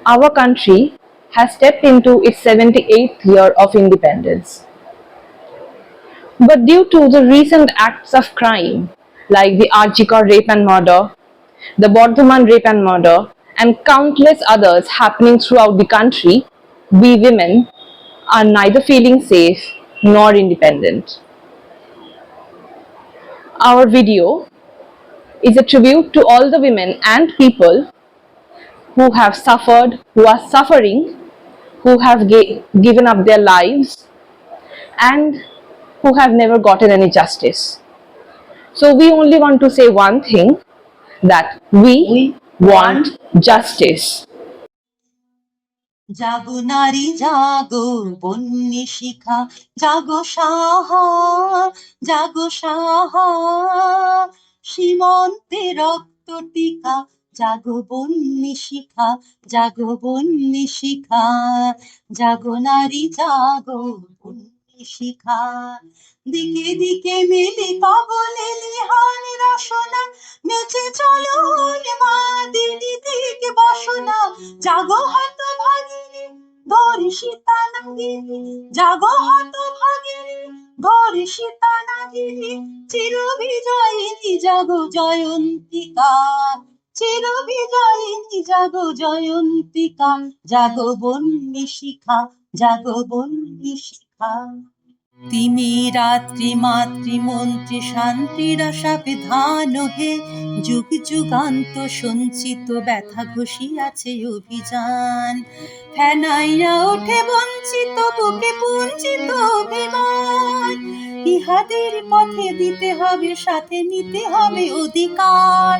Our country has stepped into its 78th year of independence. But due to the recent acts of crime, like the Arjikar rape and murder, the Bardhaman rape and murder, and countless others happening throughout the country, we women are neither feeling safe nor independent. Our video is a tribute to all the women and people who have suffered, who are suffering, who have given up their lives, and who have never gotten any justice. So we only want to say one thing, that we want justice. জাগো নারী জাগো বন্যী শিখা, জাগো সাহা জাগো সাহা, সীমন্তে রক্ত টিকা, জাগো বন্যী শিখা, জাগো বন্যী শিখা, জাগো নারী জাগো বন্যী শিখা। দিকে দিকে মেলে কবলে লিহান রসনা, নেচে চলো মা দিদি দিকে বসনা। জাগো হত ভাগিনী ধর্ষিতা নাগিনী, জাগো হত ভাগিনী ধর্ষিতা নাগিনী, চির বিজয়িনী জাগো জয়ন্তিকা, চির বিজয়িনী জাগো জয়ন্তিকা, জাগো বন্যী শিখা, জাগো বন্যী শিখা। তিনি রাত্রি মাতৃমন্ত্রী শান্তির আশা বিধান হে, যুগ যুগান্ত সঞ্চিত ব্যথা ঘষিয়াছে অভিযান। ফেনাইয়া ওঠে বঞ্চিত বুকে পুঞ্জিত অভিমান, ইহাদের পথে দিতে হবে সাথে নিতে হবে অধিকার।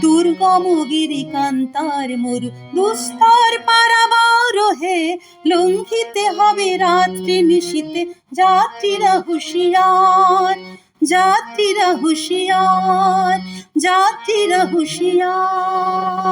দুর্গম গিরিকান্তার মরু দুস্তর পারাবার হে, লঙ্ঘিতে হবে রাত্রি নিশীতে যাত্রীরা হুঁশিয়ার, যাত্রীরা হুঁশিয়ার, যাত্রীরা হুঁশিয়ার।